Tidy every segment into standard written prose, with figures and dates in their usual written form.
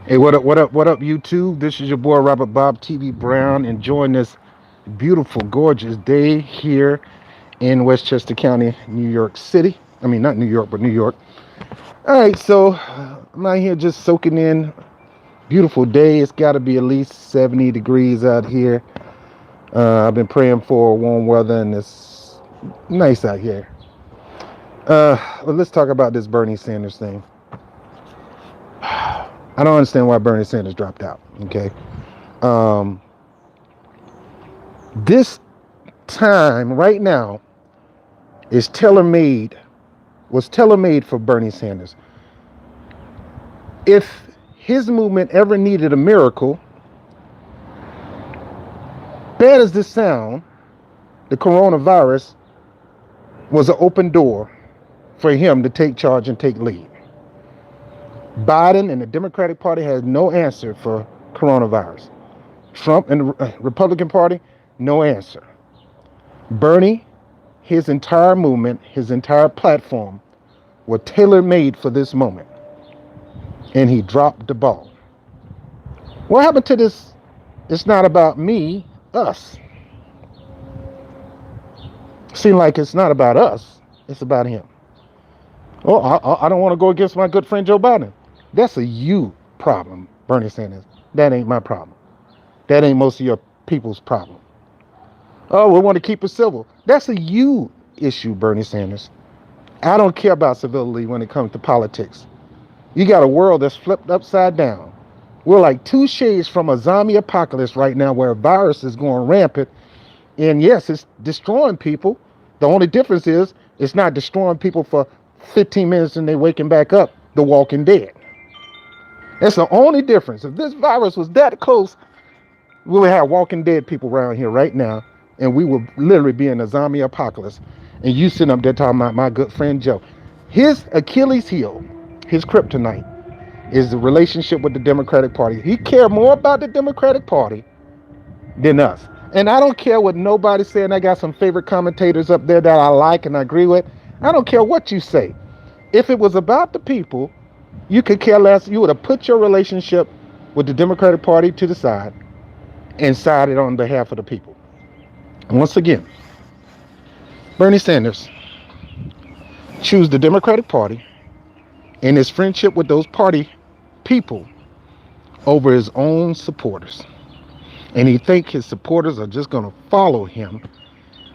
Hey, what up, YouTube? This is your boy Robert Bob TV Brown, enjoying this beautiful, gorgeous day here in Westchester County, New York City. I mean, not New York, but New York. All right, so I'm out here just soaking in beautiful day. It's got to be at least 70 degrees out here. I've been praying for warm weather, and it's nice out here. But let's talk about this Bernie Sanders thing. I don't understand why Bernie Sanders dropped out. Okay. Um, this time right now is tailor made for Bernie Sanders. If his movement ever needed a miracle, bad as this sound, the coronavirus was an open door for him to take charge and take lead. Biden and the Democratic Party has no answer for coronavirus. Trump and the Republican Party, no answer. Bernie, his entire movement, his entire platform were tailor-made for this moment. And he dropped the ball. What happened to this? It's not about me, us. Seems like it's not about us. It's about him. Oh, I don't want to go against my good friend Joe Biden. That's a you problem, Bernie Sanders. That ain't my problem. That ain't most of your people's problem. Oh, we want to keep it civil. That's a you issue, Bernie Sanders. I don't care about civility when it comes to politics. You got a world that's flipped upside down. We're like two shades from a zombie apocalypse right now where a virus is going rampant. And yes, it's destroying people. The only difference is it's not destroying people for 15 minutes and they're waking back up, the walking dead. That's the only difference. If this virus was that close, we would have walking dead people around here right now, and we would literally be in a zombie apocalypse. And you sitting up there talking about my good friend Joe. His Achilles heel, his kryptonite, is the relationship with the Democratic Party. He cares more about the Democratic Party than us. And I don't care what nobody's saying. I got some favorite commentators up there that I like and I agree with. I don't care what you say. If it was about the people, you could care less. You would have put your relationship with the Democratic Party to the side and sided on behalf of the people. And once again, Bernie Sanders choose the Democratic Party and his friendship with those party people over his own supporters. And he think his supporters are just going to follow him,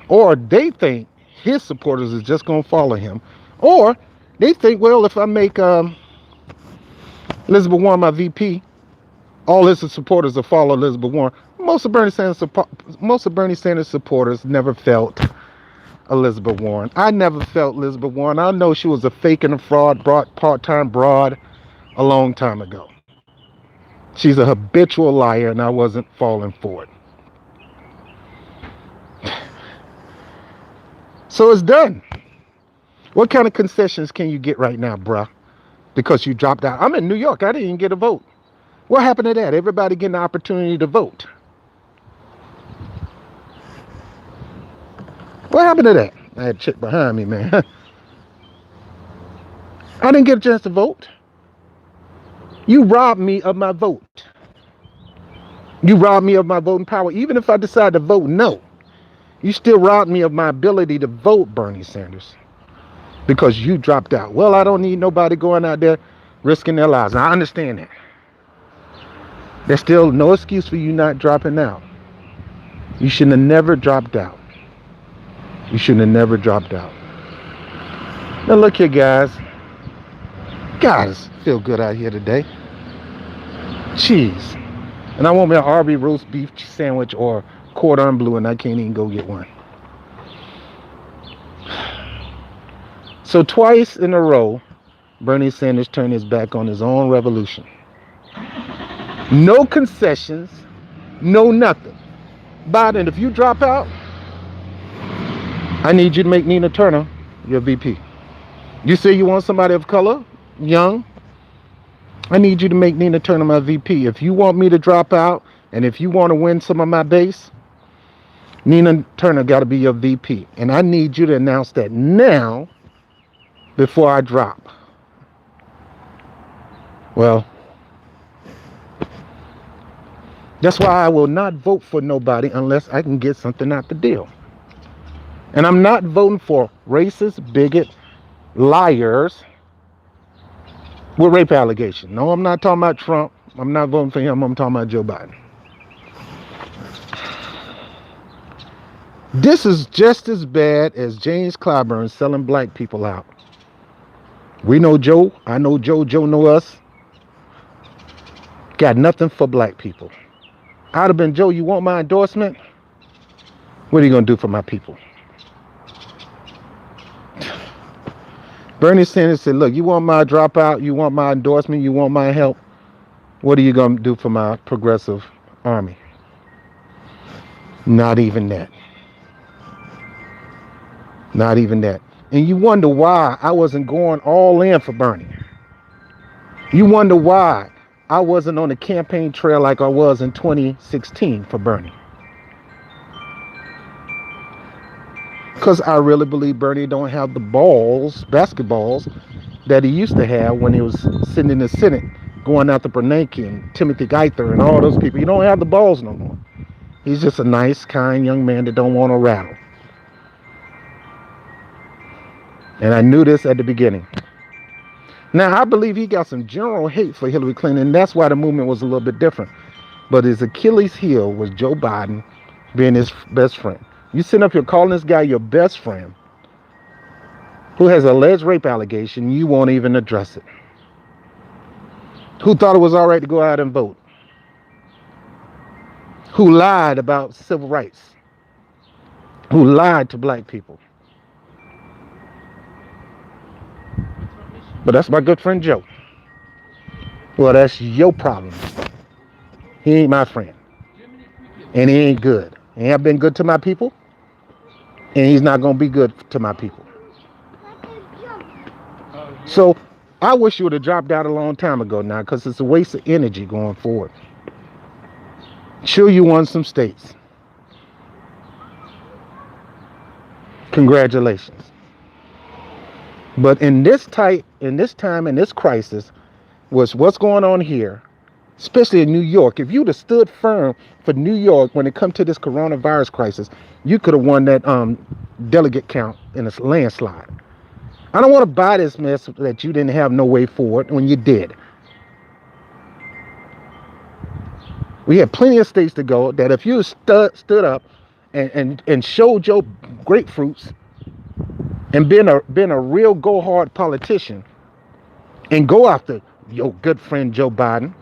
or they think his supporters is just going to follow him, or they think, well, if I make Elizabeth Warren my VP, all his supporters will follow Elizabeth Warren. Most of Bernie Sanders supporters never felt Elizabeth Warren. I never felt Elizabeth Warren. I know she was a fake and a fraud, part-time broad a long time ago. She's a habitual liar, and I wasn't falling for it. So it's done. What kind of concessions can you get right now, bruh? Because you dropped out. I'm in New York. I didn't even get a vote. What happened to that? Everybody getting the opportunity to vote. What happened to that? I had a chick behind me, man. I didn't get a chance to vote. You robbed me of my vote. You robbed me of my voting power. Even if I decide to vote no, you still robbed me of my ability to vote, Bernie Sanders, because you dropped out. Well, I don't need nobody going out there risking their lives. I understand that. There's still no excuse for you not dropping out. You shouldn't have never dropped out. You shouldn't have never dropped out. Now look here, guys. Guys, feel good out here today. Cheese. And I want me an Arby roast beef sandwich or cordon bleu, and I can't even go get one. So twice in a row, Bernie Sanders turned his back on his own revolution. No concessions, no nothing. Biden, if you drop out, I need you to make Nina Turner your VP. You say you want somebody of color, young, I need you to make Nina Turner my VP. If you want me to drop out, and if you want to win some of my base, Nina Turner got to be your VP. And I need you to announce that now before I drop. Well, That's why I will not vote for nobody unless I can get something out the deal. And I'm not voting for racist, bigot, liars with rape allegations. No, I'm not talking about Trump. I'm not voting for him. I'm talking about Joe Biden. This is just as bad as James Clyburn selling black people out. We know Joe. I know Joe. Joe know us. Got nothing for black people. I'd have been, Joe, you want my endorsement? What are you going to do for my people? Bernie Sanders said, look, you want my dropout? You want my endorsement? You want my help? What are you going to do for my progressive army? Not even that. Not even that. And you wonder why I wasn't going all in for Bernie. You wonder why I wasn't on the campaign trail like I was in 2016 for Bernie. Because I really believe Bernie don't have the balls, basketballs, that he used to have when he was sitting in the Senate, going after Bernanke and Timothy Geithner and all those people. He don't have the balls no more. He's just a nice, kind young man that don't want to rattle. And I knew this at the beginning. Now, I believe he got some general hate for Hillary Clinton, and that's why the movement was a little bit different. But his Achilles heel was Joe Biden being his best friend. You sitting up here calling this guy your best friend who has an alleged rape allegation, you won't even address it. Who thought it was all right to go out and vote? Who lied about civil rights? Who lied to black people? But that's my good friend Joe. Well, that's your problem. He ain't my friend. And he ain't good. He ain't been good to my people. And he's not going to be good to my people. So I wish you would have dropped out a long time ago now, because it's a waste of energy going forward. Sure, you won some states. Congratulations. But in this time, in this crisis, was what's going on here, especially in New York. If you'd have stood firm for New York when it comes to this coronavirus crisis, you could have won that delegate count in a landslide. I don't want to buy this mess that you didn't have no way forward when you did. We had plenty of states to go that if you stood up and showed your grapefruits and been a real go hard politician and go after your good friend Joe Biden,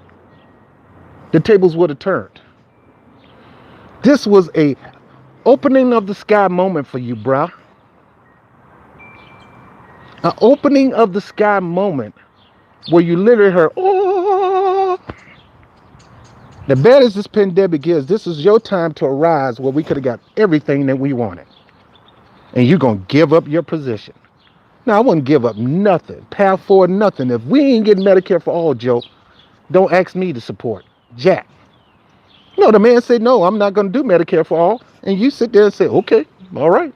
the tables would have turned. This was a opening of the sky moment for you, bruh. An opening of the sky moment where you literally heard, oh. The bad as this pandemic is, this is your time to arise where we could have got everything that we wanted. And you're going to give up your position. Now, I wouldn't give up nothing. Path forward, nothing. If we ain't getting Medicare for all, Joe, don't ask me to support. Jack. No, the man said, no, I'm not going to do Medicare for all. And you sit there and say, okay, all right.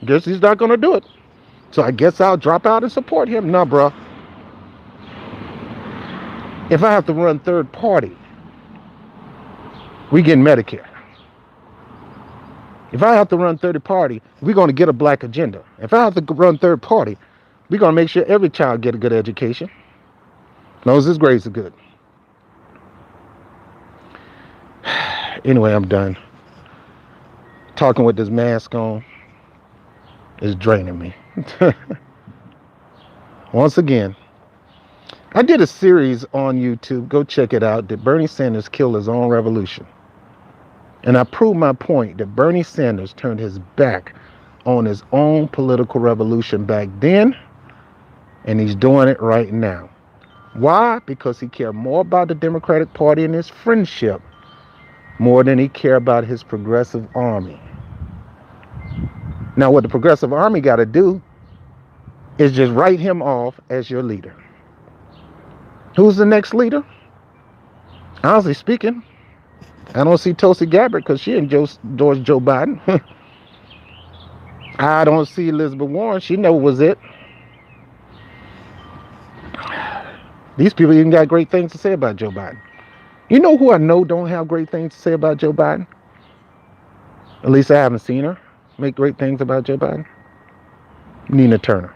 Guess he's not going to do it. So I guess I'll drop out and support him. Nah, bro. If I have to run third party, we get Medicare. If I have to run third party, we're going to get a black agenda. If I have to run third party, we're going to make sure every child get a good education. As long as his grades are good. Anyway, I'm done. Talking with this mask on is draining me. Once again, I did a series on YouTube. Go check it out. Did Bernie Sanders kill his own revolution? And I proved my point that Bernie Sanders turned his back on his own political revolution back then, and he's doing it right now. Why? Because he cared more about the Democratic Party and his friendship more than he cared about his progressive army. Now, what the progressive army got to do is just write him off as your leader. Who's the next leader? Honestly speaking, I don't see Tulsi Gabbard because she endorsed Joe Biden. I don't see Elizabeth Warren. She never was it. These people even got great things to say about Joe Biden. You know who I know don't have great things to say about Joe Biden? At least I haven't seen her make great things about Joe Biden. Nina Turner.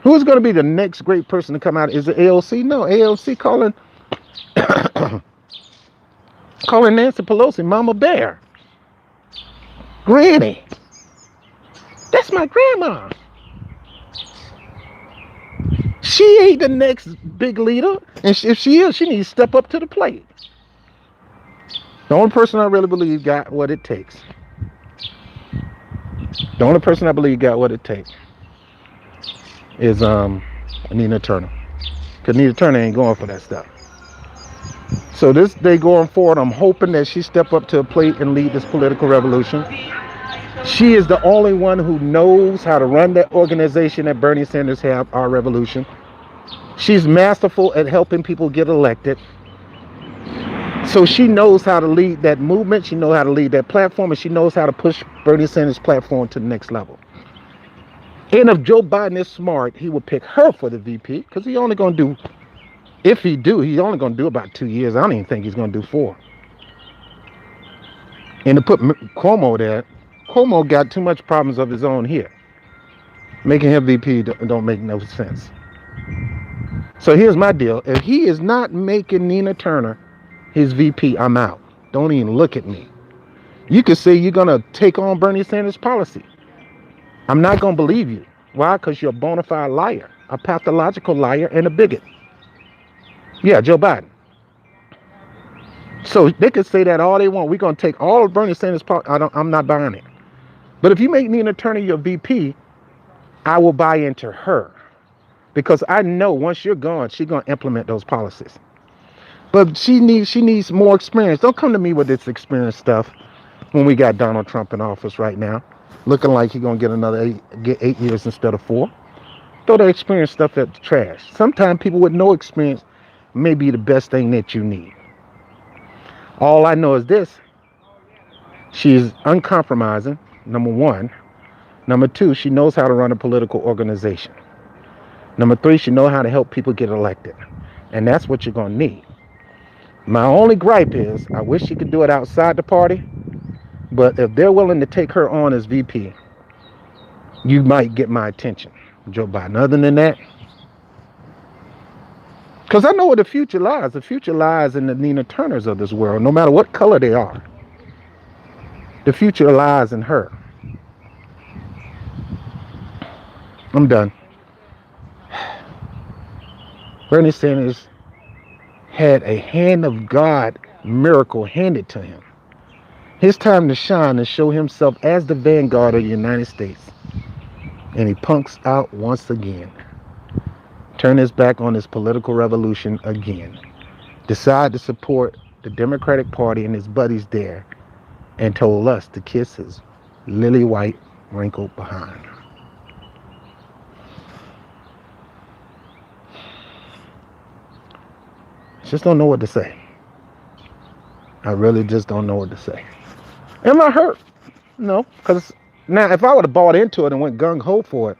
Who's going to be the next great person to come out? Is it AOC? No, AOC calling Nancy Pelosi Mama Bear. Granny. That's my grandma. She ain't the next big leader. And if she is, she needs to step up to the plate. The only person I really believe got what it takes. The only person I believe got what it takes is Nina Turner. Because Nina Turner ain't going for that stuff. So this day going forward, I'm hoping that she step up to a plate and lead this political revolution. She is the only one who knows how to run that organization that Bernie Sanders have, Our Revolution. She's masterful at helping people get elected. So she knows how to lead that movement. She knows how to lead that platform, and she knows how to push Bernie Sanders' platform to the next level. And if Joe Biden is smart, he will pick her for the VP, because he's only going to do, if he do, he's only going to do about 2 years. I don't even think he's going to do 4. And to put Cuomo there, Cuomo got too much problems of his own here. Making him VP don't make no sense. So here's my deal. If he is not making Nina Turner his VP, I'm out. Don't even look at me. You could say you're going to take on Bernie Sanders' policy. I'm not going to believe you. Why? Because you're a bona fide liar, a pathological liar, and a bigot. Yeah, Joe Biden. So they could say that all they want. We're going to take all of Bernie Sanders' policy. I'm not buying it. But if you make Nina Turner your VP, I will buy into her. Because I know once you're gone, she's going to implement those policies. But she needs more experience. Don't come to me with this experience stuff when we got Donald Trump in office right now, looking like he's going to get 8 years instead of 4. Throw that experience stuff at the trash. Sometimes people with no experience may be the best thing that you need. All I know is this. She's uncompromising, number 1. Number 2, she knows how to run a political organization. Number 3, she knows how to help people get elected. And that's what you're going to need. My only gripe is, I wish she could do it outside the party. But if they're willing to take her on as VP, you might get my attention, Joe Biden. Other than that, because I know where the future lies. The future lies in the Nina Turners of this world, no matter what color they are. The future lies in her. I'm done. Bernie Sanders had a hand of God miracle handed to him. His time to shine and show himself as the vanguard of the United States. And he punks out once again. Turn his back on his political revolution again. Decide to support the Democratic Party and his buddies there. And told us to kiss his lily white wrinkled behind. Just don't know what to say. I really just don't know what to say. Am I hurt? No, because now if I would have bought into it and went gung-ho for it,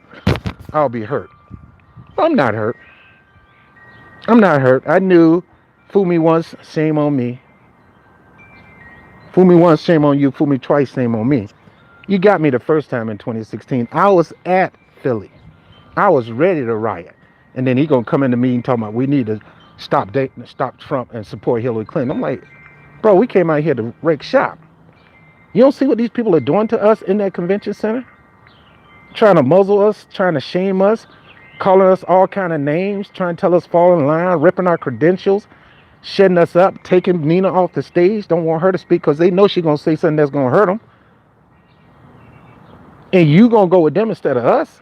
I'll be hurt. I'm not hurt. I'm not hurt. I knew, fool me once, shame on me. Fool me once, shame on you. Fool me twice, shame on me. You got me the first time in 2016. I was at Philly. I was ready to riot. And then he gonna come in the meeting talking about we need to stop Trump and support Hillary Clinton. I'm like, bro, we came out here to wreck shop. You don't see what these people are doing to us in that convention center? Trying to muzzle us, trying to shame us, calling us all kind of names, trying to tell us fall in line, ripping our credentials, shutting us up, taking Nina off the stage. Don't want her to speak because they know she's going to say something that's going to hurt them. And you going to go with them instead of us?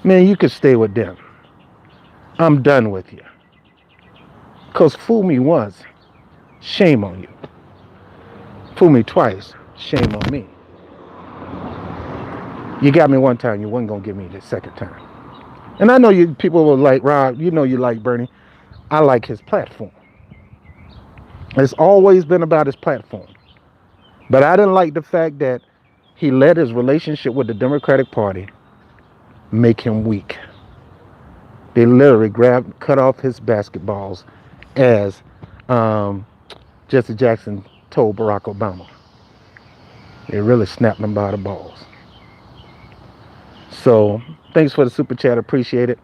Man, you could stay with them. I'm done with you. Because fool me once, shame on you. Fool me twice, shame on me. You got me one time, you wasn't going to get me the second time. And I know you people will like, Rob, you know you like Bernie. I like his platform. It's always been about his platform. But I didn't like the fact that he let his relationship with the Democratic Party make him weak. They literally cut off his basketballs as um, Jesse Jackson told Barack Obama. It really snapped him by the balls. So thanks for the super chat. Appreciate it.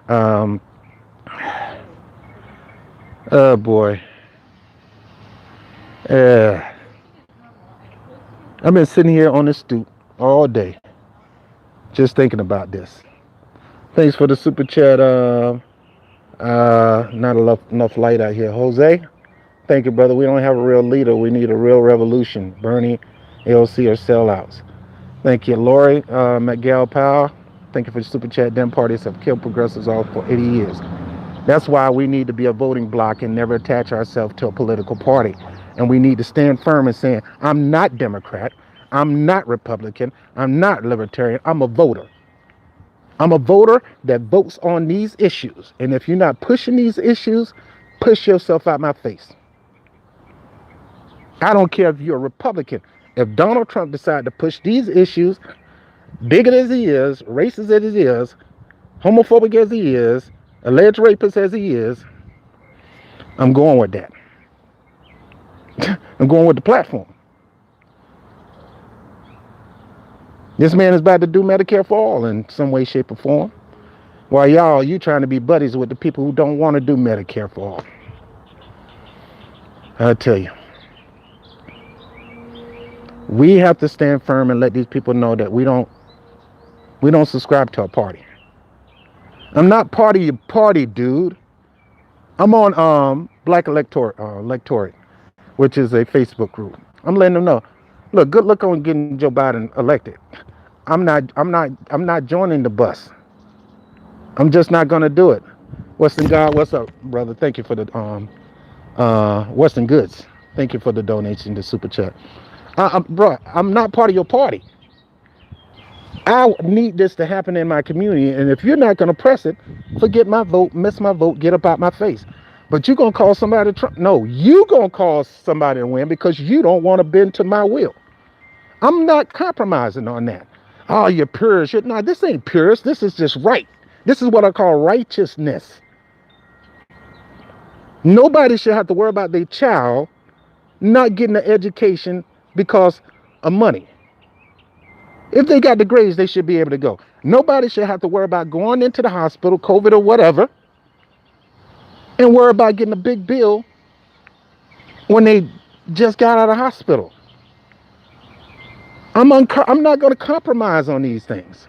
Um, oh boy. I've been sitting here on the stoop all day just thinking about this. Thanks for the super chat. Not enough light out here. Jose, thank you, brother. We don't have a real leader. We need a real revolution. Bernie, AOC, or sellouts. Thank you, Lori. Miguel Powell, thank you for the super chat. Dem parties have killed progressives all for 80 years. That's why we need to be a voting bloc and never attach ourselves to a political party. And we need to stand firm in saying, I'm not Democrat. I'm not Republican. I'm not Libertarian. I'm a voter. I'm a voter that votes on these issues. And if you're not pushing these issues, push yourself out my face. I don't care if you're a Republican. If Donald Trump decides to push these issues, bigot as he is, racist as he is, homophobic as he is, alleged rapist as he is, I'm going with that. I'm going with the platform. This man is about to do Medicare for all in some way, shape, or form. While you trying to be buddies with the people who don't want to do Medicare for all. I'll tell you. We have to stand firm and let these people know that we don't subscribe to a party. I'm not part of your party, dude. I'm on Black Electorate, which is a Facebook group. I'm letting them know. Look, good luck on getting Joe Biden elected. I'm not joining the bus. I'm just not gonna do it. Western God, what's up, brother? Thank you for the Western Goods. Thank you for the donation, the super chat. Bro, I'm not part of your party. I need this to happen in my community, and if you're not gonna press it, forget my vote, miss my vote, get up out my face. But you gonna call somebody to Trump? No, you gonna call somebody to win because you don't want to bend to my will. I'm not compromising on that. Oh, you're purist. No, this ain't purist. This is just right. This is what I call righteousness. Nobody should have to worry about their child not getting an education because of money. If they got the grades, they should be able to go. Nobody should have to worry about going into the hospital, COVID or whatever, and worry about getting a big bill when they just got out of the hospital. I'm not going to compromise on these things.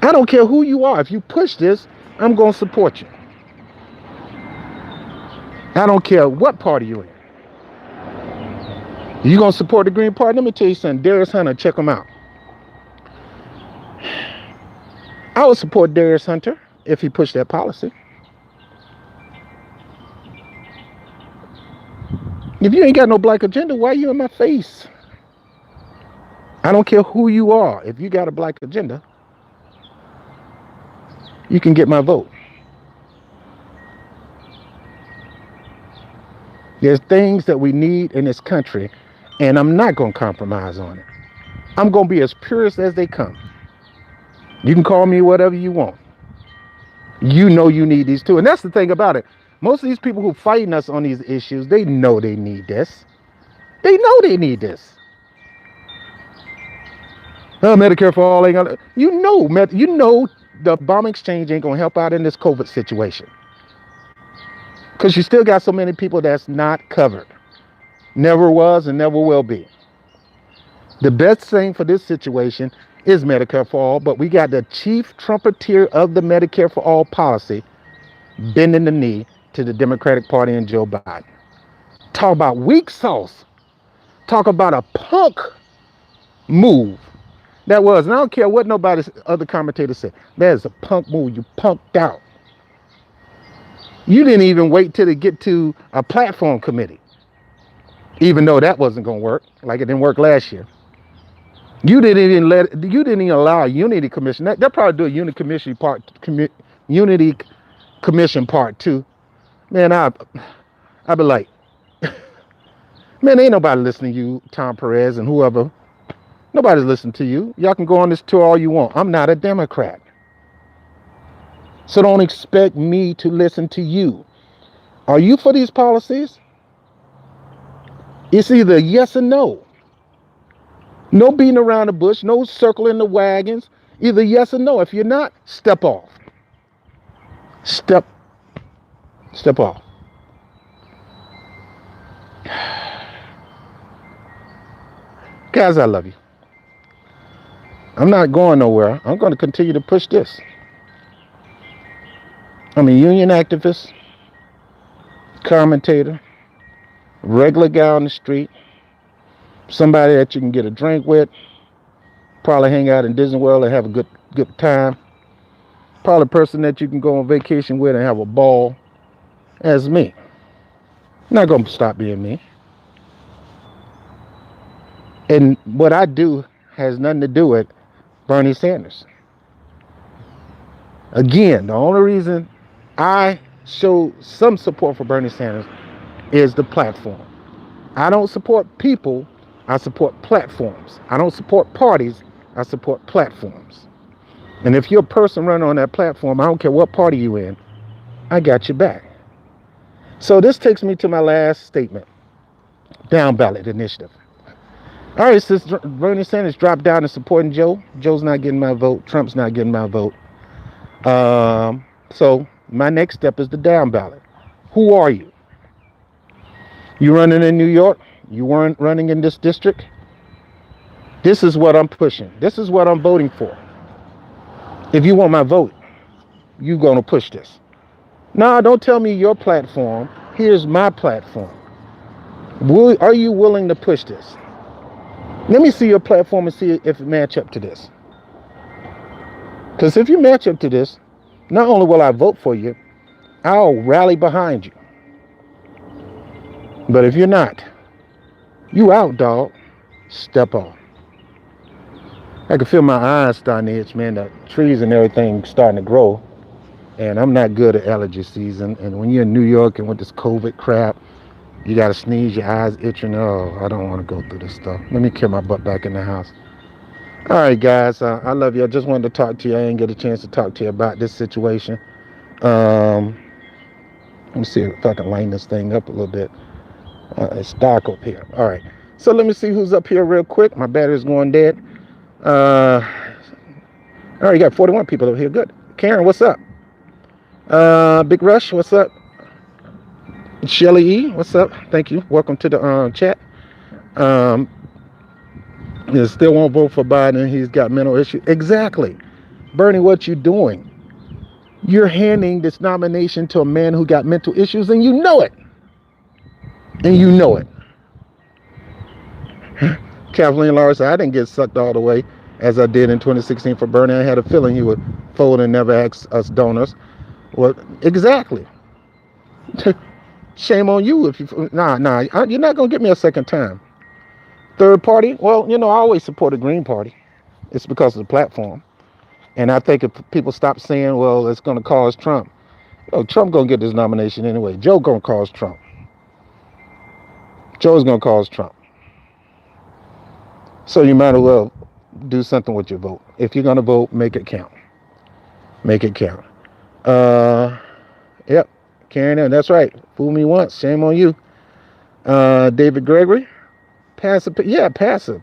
I don't care who you are. If you push this, I'm going to support you. I don't care what party you're in. You going to support the Green Party? Let me tell you something. Darius Hunter, check him out. I would support Darius Hunter if he pushed that policy. If you ain't got no black agenda, why are you in my face? I don't care who you are. If you got a black agenda, you can get my vote. There's things that we need in this country, and I'm not going to compromise on it. I'm going to be as purist as they come. You can call me whatever you want. You know you need these too. And that's the thing about it. Most of these people who fighting us on these issues, they know they need this. They know they need this. Medicare for all ain't gonna, you know the bomb exchange ain't gonna help out in this COVID situation. Because you still got so many people that's not covered. Never was and never will be. The best thing for this situation is Medicare for all, but we got the chief trumpeter of the Medicare for all policy bending the knee to the Democratic Party and Joe Biden. Talk about weak sauce. Talk about a punk move. That was, and I don't care what nobody other commentators said. That is a punk move. You punked out. You didn't even wait till they get to a platform committee, even though that wasn't going to work, like it didn't work last year. You didn't even allow a unity commission. They'll probably do a unity commission part 2. Man, I'd be like, man, ain't nobody listening to you, Tom Perez and whoever. Nobody's listening to you. Y'all can go on this tour all you want. I'm not a Democrat. So don't expect me to listen to you. Are you for these policies? It's either yes or no. No beating around the bush, no circling the wagons. Either yes or no. If you're not, step off. Step off. Guys, I love you. I'm not going nowhere. I'm going to continue to push this. I'm a union activist, commentator, regular guy on the street, somebody that you can get a drink with, probably hang out in Disney World and have a good time. Probably a person that you can go on vacation with and have a ball. As me. Not going to stop being me. And what I do has nothing to do with Bernie Sanders. Again, the only reason I show some support for Bernie Sanders is the platform. I don't support people, I support platforms. I don't support parties, I support platforms. And if you're a person running on that platform, I don't care what party you're in, I got your back. So this takes me to my last statement. Down ballot initiative. All right, since Bernie Sanders dropped down and supporting Joe's not getting my vote. Trump's not getting my vote. So my next step is the down ballot. Who are you? You running in New York? You weren't running in this district? This is what I'm pushing. This is what I'm voting for. If you want my vote, you're going to push this. No, don't tell me your platform. Here's my platform. Are you willing to push this? Let me see your platform and see if it match up to this. Because if you match up to this, not only will I vote for you, I'll rally behind you. But if you're not, you out, dog. Step on. I can feel my eyes starting to itch, man. The trees and everything starting to grow. And I'm not good at allergy season. And when you're in New York and with this COVID crap, you got to sneeze, your eyes itching. Oh, I don't want to go through this stuff. Let me kick my butt back in the house. All right, guys. I love you. I just wanted to talk to you. I didn't get a chance to talk to you about this situation. Let me see if I can line this thing up a little bit. It's dark up here. All right. So let me see who's up here real quick. My battery's going dead. All right, you got 41 people over here. Good. Karen, what's up? Big Rush, what's up? Shelly E, what's up? Thank you. Welcome to the chat. You still won't vote for Biden. He's got mental issues. Exactly. Bernie, what you doing? You're handing this nomination to a man who got mental issues, and you know it. And you know it. Kathleen Lawrence said, I didn't get sucked all the way as I did in 2016 for Bernie. I had a feeling he would fold and never ask us donors. Well, exactly. Shame on you if you... Nah, you're not going to get me a second time. Third party? Well, I always support the Green Party. It's because of the platform. And I think if people stop saying, well, it's going to cause Trump. Trump going to get this nomination anyway. Joe going to cause Trump. Joe's going to cause Trump. So you might as well do something with your vote. If you're going to vote, make it count. Make it count. Yep. Karen, that's right. Fool me once, shame on you. David Gregory. Passive. Yeah, passive.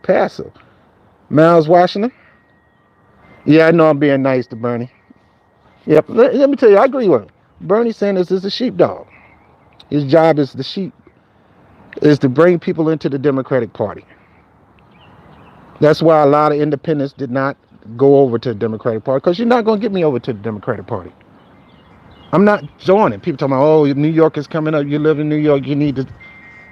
Miles Washington. Yeah, I know I'm being nice to Bernie. Yep. Let me tell you, I agree with him. Bernie Sanders is a sheepdog. His job is to bring people into the Democratic Party. That's why a lot of independents did not go over to the Democratic Party, because you're not going to get me over to the Democratic Party. I'm not joining. People talking about, oh, New York is coming up. You live in New York. You need to.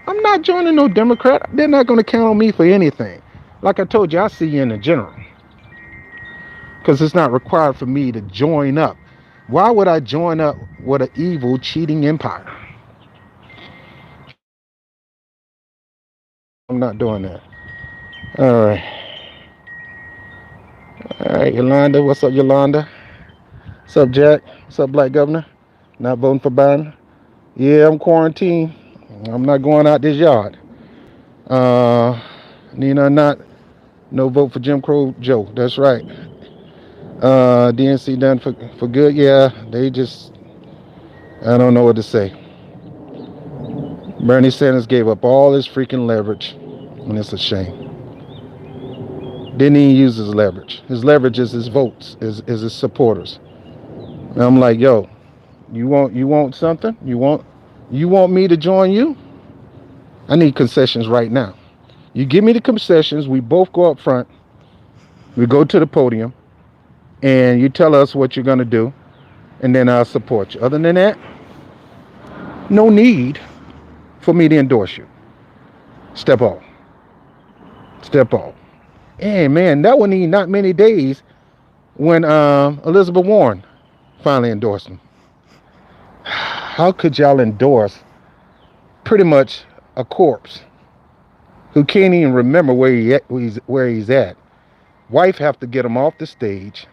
I'm not joining no Democrat. They're not going to count on me for anything. Like I told you, I see you in the general. Because it's not required for me to join up. Why would I join up with an evil, cheating empire? I'm not doing that. All right, Yolanda. What's up, Yolanda? What's up, Jack? What's up, Black Governor? Not voting for Biden? Yeah, I'm quarantined. I'm not going out this yard. Nina, no vote for Jim Crow Joe. That's right. DNC done for good. Yeah, they just, I don't know what to say. Bernie Sanders gave up all his freaking leverage, and it's a shame. Didn't even use his leverage. His leverage is his votes, is his supporters. And I'm like, yo, you want something? You want me to join you? I need concessions right now. You give me the concessions, we both go up front, we go to the podium, and you tell us what you're gonna do, and then I'll support you. Other than that, no need for me to endorse you. Step off. Step off. And man, that would need not many days when Elizabeth Warren finally endorsed him. How could y'all endorse pretty much a corpse who can't even remember where he's at? Wife have to get him off the stage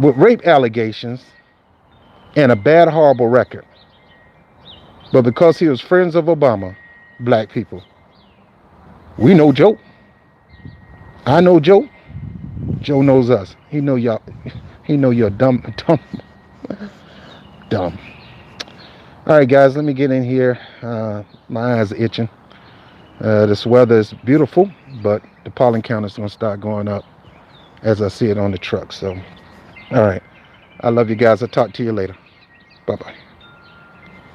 with rape allegations and a bad, horrible record. But because he was friends of Obama, black people, we know Joe. I know Joe. Joe knows us. He know y'all. He know you're dumb. All right, guys, let me get in here. My eyes are itching. This weather is beautiful, but the pollen count is going to start going up as I see it on the truck. So, all right. I love you guys. I'll talk to you later. Bye-bye.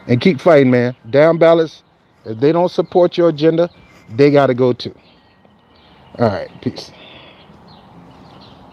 And keep fighting, man. Down ballots, if they don't support your agenda, they got to go too. All right. Peace.